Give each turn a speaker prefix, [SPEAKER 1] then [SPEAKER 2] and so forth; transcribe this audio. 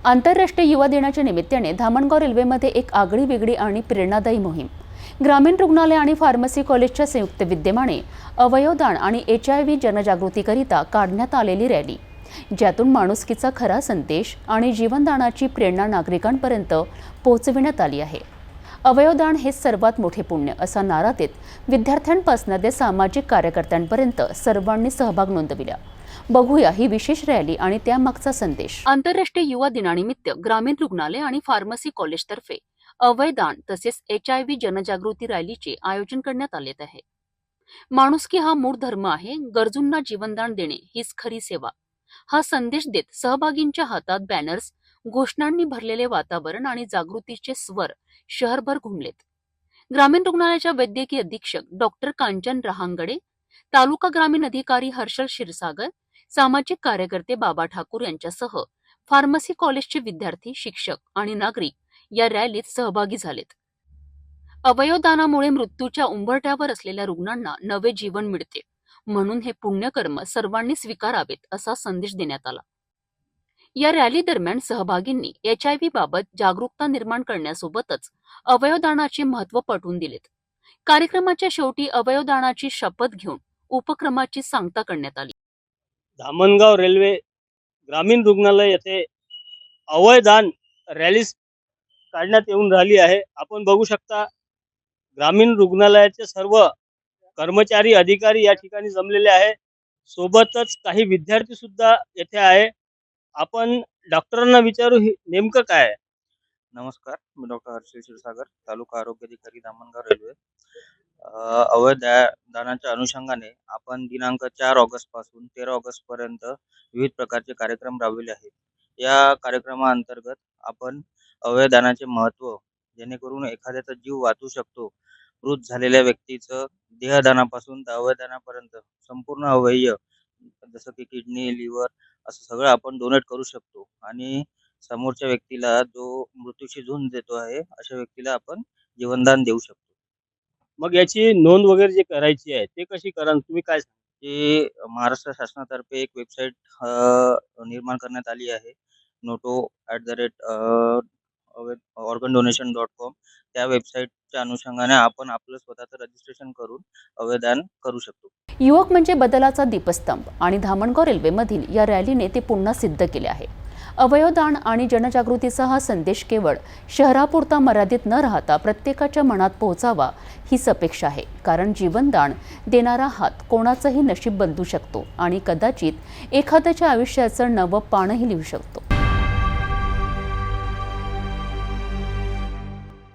[SPEAKER 1] आंतरराष्ट्रीय युवा दिनाच्या निमित्ताने धामणगाव रेल्वेमध्ये एक आगळीवेगळी आणि प्रेरणादायी मोहीम ग्रामीण रुग्णालय आणि फार्मसी कॉलेजच्या संयुक्त विद्यमाने अवयवदान आणि HIV जनजागृतीकरिता काढण्यात आलेली रॅली, ज्यातून माणुसकीचा खरा संदेश आणि जीवनदानाची प्रेरणा नागरिकांपर्यंत पोहोचविण्यात आली आहे। अवयवदान हे सर्वात मोठे पुण्य असा नारा देत विद्यार्थ्यांपासून ते सामाजिक कार्यकर्त्यांपर्यंत सर्वांनी सहभाग नोंदविला। बघूया ही विशेष रॅली आणि त्यामागचा संदेश। आंतरराष्ट्रीय युवा दिनानिमित्त ग्रामीण रुग्णालय आणि फार्मसी कॉलेजतर्फे अवयवदान तसेच HIV जनजागृती रॅलीचे आयोजन करण्यात आले आहे। माणुसकी हा मूळ धर्म आहे, गरजूंना जीवनदान देणे हीच खरी सेवा हा संदेश देत सहभागींच्या हातात बॅनर्स, घोषणांनी भरलेले वातावरण आणि जागृतीचे स्वर शहरभर घुमलेत। ग्रामीण रुग्णालयाच्या वैद्यकीय अधीक्षक डॉक्टर कांचन रहांगडे, तालुका ग्रामीण अधिकारी हर्षल क्षीरसागर, सामाजिक कार्यकर्ते बाबा ठाकूर यांच्यासह फार्मसी कॉलेजचे विद्यार्थी, शिक्षक आणि नागरिक या रॅलीत सहभागी झालेत। अवयवदानामुळे मृत्यूच्या उंबरठ्यावर असलेल्या रुग्णांना नवे जीवन मिळते, म्हणून हे पुण्यकर्म सर्वांनी स्वीकारावेत असा संदेश देण्यात आला। या रॅली दरम्यान सहभागींनी HIV बाबत जागरूकता निर्माण करण्यासोबतच अवयवदानाचे महत्त्व पटवून दिलेत। कार्यक्रमाच्या शेवटी अवयवदानाची शपथ घेऊन उपक्रमाची सांगता करण्यात आली।
[SPEAKER 2] धामणगाव रेल्वे ग्रामीण रुग्णालय येथे अवयवदान रॅली काढण्यात येऊन राहिली आहे। आपण बघू शकता ग्रामीण रुग्णालयाचे सर्व कर्मचारी, अधिकारी या ठिकाणी जमलेले आहे। सोबतच काही विद्यार्थी सुद्धा येथे आहे। आपण डॉक्टरांना विचारू नेमकं काय आहे।
[SPEAKER 3] नमस्कार, मी डॉक्टर हर्षल क्षीरसागर, तालुका आरोग्य अधिकारी धामणगाव रेल्वे। अवयवदानाच्या अनुषंगाने आपण दिनांक 4 ऑगस्ट पासून 13 ऑगस्ट पर्यंत विविध प्रकारचे कार्यक्रम राबविले आहेत। या कार्यक्रमाअंतर्गत आपण अवयवदानाचे महत्त्व, जेणेकरून एखाद्याचा जीव वाचू शकतो, मृत झालेल्या व्यक्तीचं देहदानापासून तर अवयवदानापर्यंत संपूर्ण अवयव जसं की किडनी, लिव्हर असं सगळं आपण डोनेट करू शकतो आणि समोरच्या व्यक्तीला, जो मृत्यूशी झुंज देतो आहे, अशा व्यक्तीला आपण जीवनदान देऊ शकतो।
[SPEAKER 2] मग याची नोंद वगैरे जे करायची आहे ते कशी कराल, तुम्ही काय
[SPEAKER 3] ते महाराष्ट्र शासनातर्फे एक वेबसाईट निर्माण करण्यात आली आहे, noto@organdonation.com। त्या वेबसाईटच्या अनुषंगाने आपण आपलं स्वतःचं रजिस्ट्रेशन करून अवयवदान करू शकतो।
[SPEAKER 1] युवक म्हणजे बदलाचा दीपस्तंभ आणि धामणगाव रेल्वेमधील या रॅलीने ते पुन्हा सिद्ध केले आहे। अवयवदान आणि जनजागृतीचा हा संदेश केवळ शहरापुरता मर्यादित न राहता प्रत्येकाच्या मनात पोहोचावा हीच अपेक्षा आहे, कारण जीवनदान देणारा हात कोणाचंही नशीब बदलू शकतो आणि कदाचित एखाद्याच्या आयुष्याचं नवं पानही लिहू शकतो।